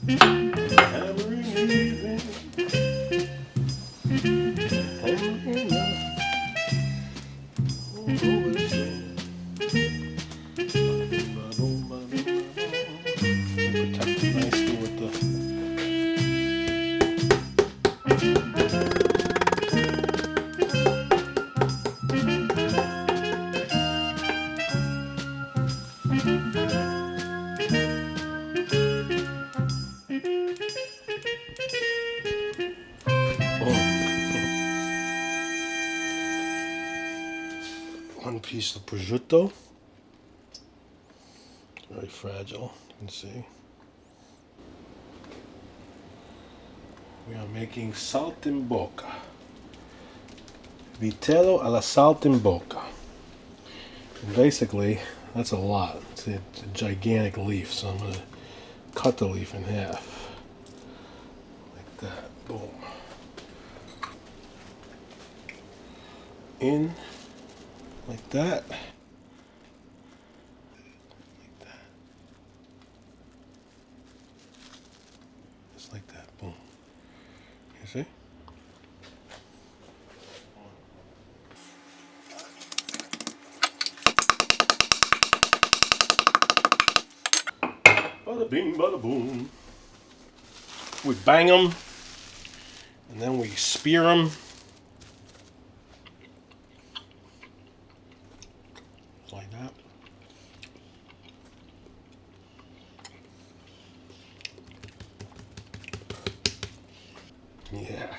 Hammering evening. Hammering over the sea. Protect it nicely with the. One piece of prosciutto. Very fragile, you can see. We are making Saltimbocca. Vitello alla Saltimbocca. And basically, that's a lot. It's a gigantic leaf, so I'm going to cut the leaf in half. Like that. Boom. In. Like that. Like that, boom. You see? Bada bing, bada boom. We bang them, and then we spear them. Like that. Yeah.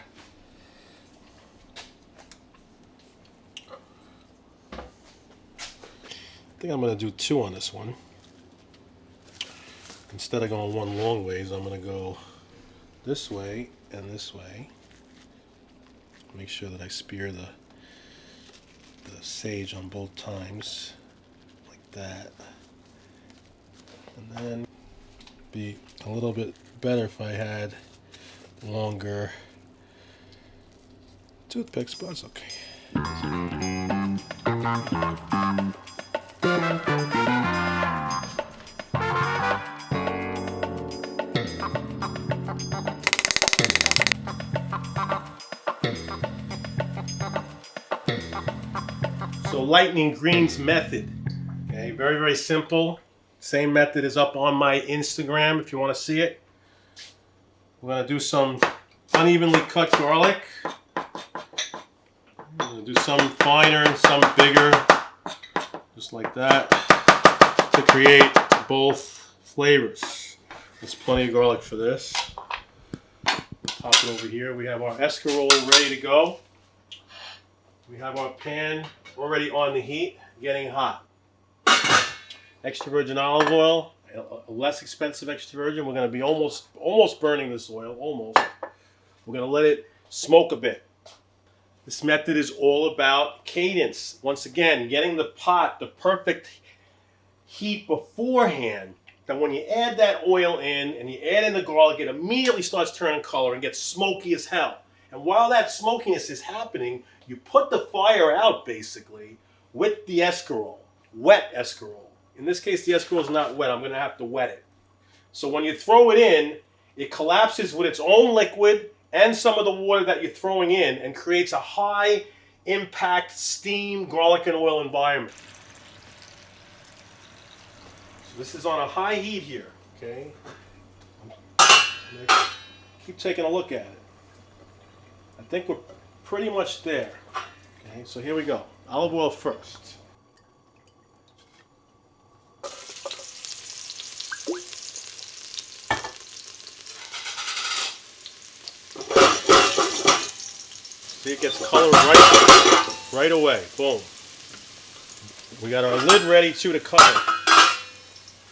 I think I'm going to do two on this one. Instead of going one long ways, I'm going to go this way and this way. Make sure that I spear the sage on both times. Like that. And then be a little bit better if I had longer toothpicks, but it's okay. So lightning greens method. Okay, very, very simple. Same method is up on my Instagram if you want to see it. We're going to do some unevenly cut garlic. I'm going to do some finer and some bigger, just like that, to create both flavors. There's plenty of garlic for this. Pop it over here. We have our escarole ready to go. We have our pan already on the heat, getting hot. Extra virgin olive oil, a less expensive extra virgin. We're going to be almost burning this oil, almost. We're going to let it smoke a bit. This method is all about cadence. Once again, getting the pot the perfect heat beforehand. That when you add that oil in and you add in the garlic, it immediately starts turning color and gets smoky as hell. And while that smokiness is happening, you put the fire out basically with the escarole, wet escarole. In this case, the escarole is not wet. I'm going to have to wet it. So when you throw it in, it collapses with its own liquid and some of the water that you're throwing in and creates a high impact steam, garlic, and oil environment. So this is on a high heat here, okay? Keep taking a look at it. I think we're pretty much there. Okay, so here we go. Olive oil first. See, it gets color right away. Boom. We got our lid ready too to cover.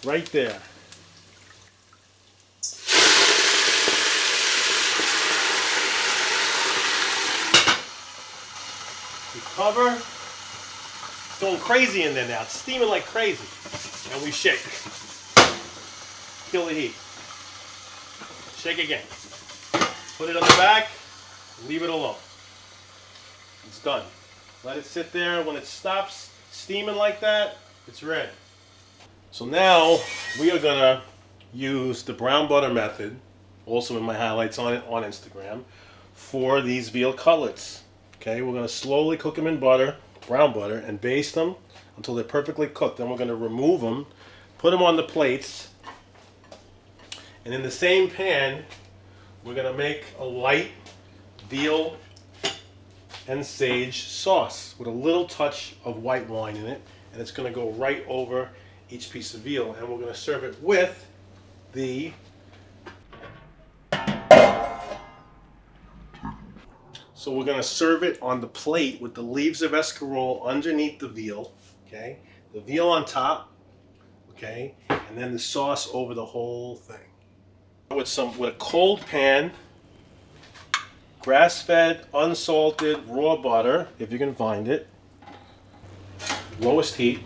Right there. We cover. It's going crazy in there now. It's steaming like crazy. And we shake. Kill the heat. Shake again. Put it on the back. Leave it alone. It's done. Let it sit there. When it stops steaming like that, it's ready. So now we are going to use the brown butter method, also in my highlights on Instagram, for these veal cutlets. Okay, we're going to slowly cook them in butter, brown butter, and baste them until they're perfectly cooked. Then we're going to remove them, put them on the plates, and in the same pan, we're going to make a light veal and sage sauce with a little touch of white wine in it, and it's going to go right over each piece of veal, and we're going to serve it with the So we're going to serve it on the plate with the leaves of escarole underneath the veal, okay? The veal on top, okay? And then the sauce over the whole thing. With a cold pan, grass-fed, unsalted, raw butter, if you can find it. Lowest heat,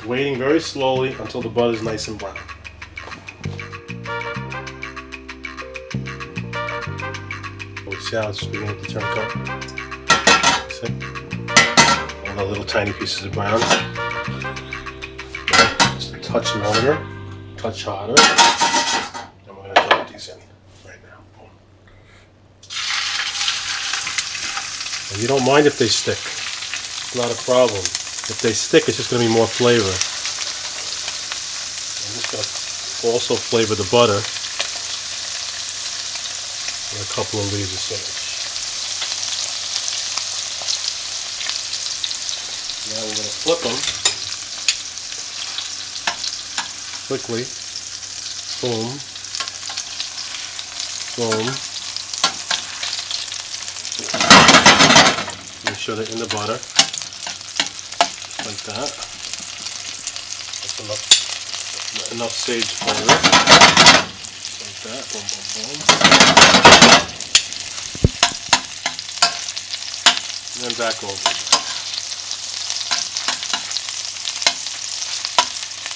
waiting very slowly until the butter is nice and brown. See how it's beginning to turn color? See? All the little tiny pieces of brown. Just a touch longer, touch hotter. And we're going to dump these in right now. Boom. And you don't mind if they stick. It's not a problem. If they stick, it's just going to be more flavor. I'm just going to also flavor the butter. And a couple of leaves of sage. Now we're going to flip them quickly. Boom. Boom. Make sure they're in the butter. Just like that. That's enough sage flavor. Like that, boom, boom, boom. And then back over.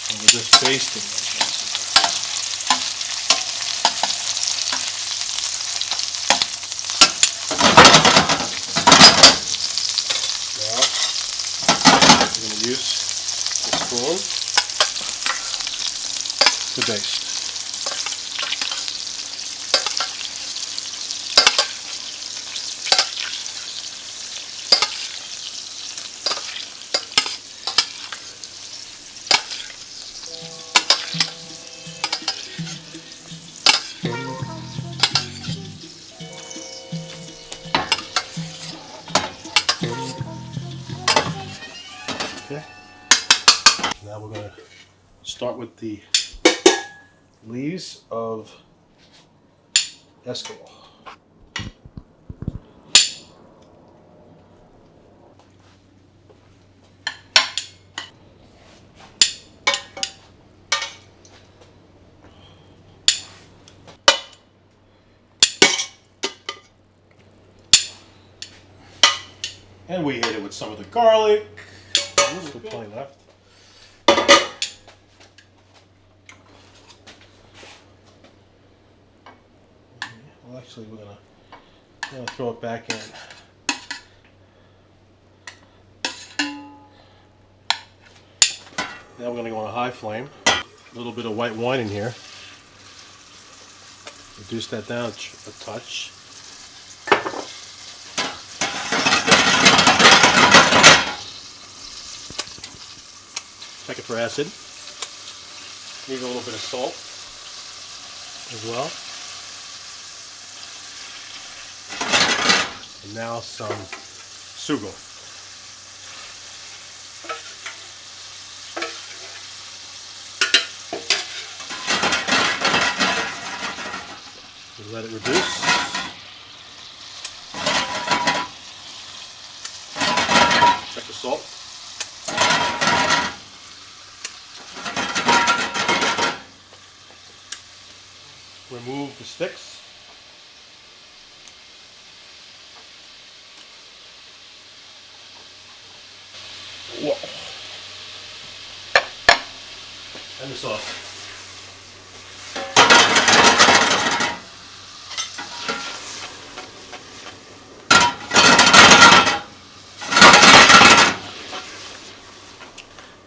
And we're just basting like this. Now, we're going to use the spoon to baste. Now we're going to start with the leaves of escarole. And we hit it with some of the garlic. There's still plenty left. Well, actually, we're gonna throw it back in. Now we're gonna go on a high flame. A little bit of white wine in here. Reduce that down a touch. Check it for acid. Need a little bit of salt as well. And now some sugo. We let it reduce. Check the salt. Remove the sticks. Whoa. And the sauce.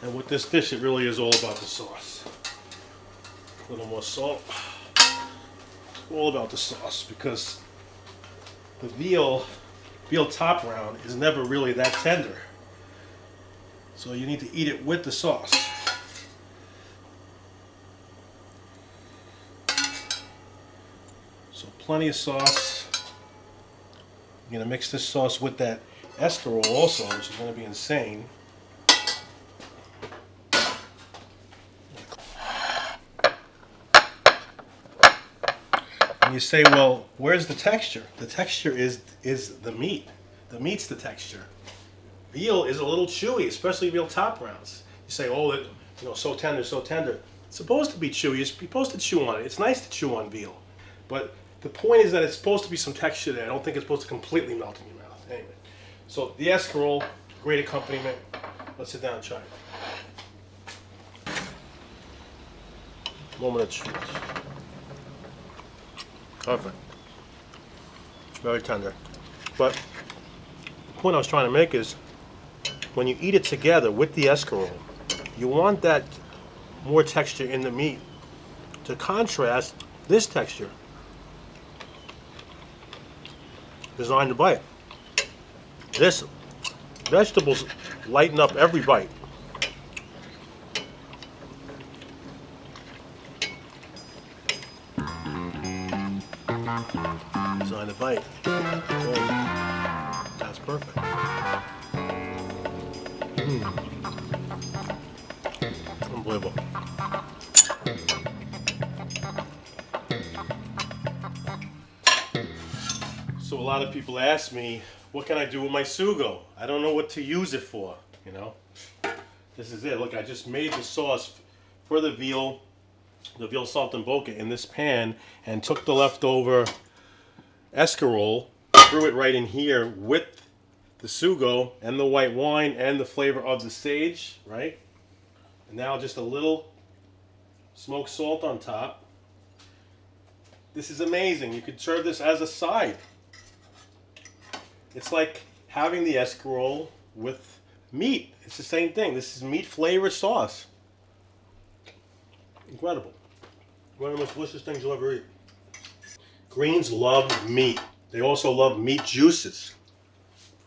And with this dish, it really is all about the sauce. A little more salt. It's all about the sauce because the veal top round is never really that tender. So you need to eat it with the sauce. So plenty of sauce. You're gonna mix this sauce with that escarole also, which is gonna be insane. And you say, well, where's the texture? The texture is the meat. The meat's the texture. Veal is a little chewy, especially veal top rounds. You say, oh, so tender, so tender. It's supposed to be chewy. You're supposed to chew on it. It's nice to chew on veal. But the point is that it's supposed to be some texture there. I don't think it's supposed to completely melt in your mouth. Anyway, so the escarole, great accompaniment. Let's sit down and try it. Moment of truth. Perfect. Very tender. But the point I was trying to make is when you eat it together with the escarole, you want that more texture in the meat to contrast this texture. Designed to bite. This vegetables lighten up every bite. Designed to bite. Oh, that's perfect. Unbelievable. So a lot of people ask me, what can I do with my sugo? I don't know what to use it for, you know. This is it. Look, I just made the sauce for the veal Saltimbocca in this pan and took the leftover escarole, threw it right in here with the sugo and the white wine and the flavor of the sage, right? And now just a little smoked salt on top. This is amazing. You could serve this as a side. It's like having the escarole with meat. It's the same thing. This is meat flavor sauce. Incredible. One of the most delicious things you'll ever eat. Greens love meat. They also love meat juices.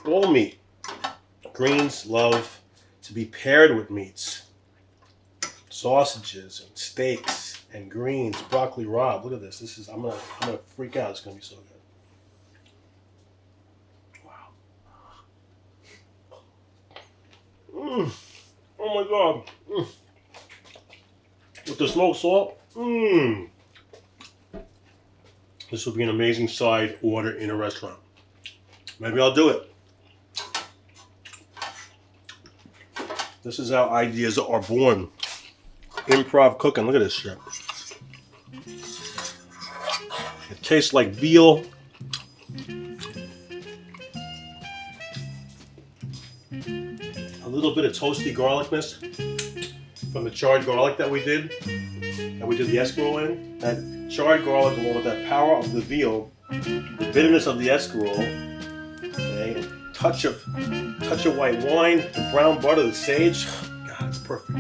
All meat. Greens love to be paired with meats. Sausages and steaks and greens, broccoli rabe. Look at this. This is I'm gonna freak out. It's gonna be so good. Wow. Oh my God. With the smoked salt. This will be an amazing side order in a restaurant. Maybe I'll do it. This is how ideas are born. Improv cooking. Look at this shit. It tastes like veal. A little bit of toasty garlicness from the charred garlic that we did the escarole in. That charred garlic along with that power of the veal, the bitterness of the escarole, okay, touch of white wine, the brown butter, the sage. God, it's perfect.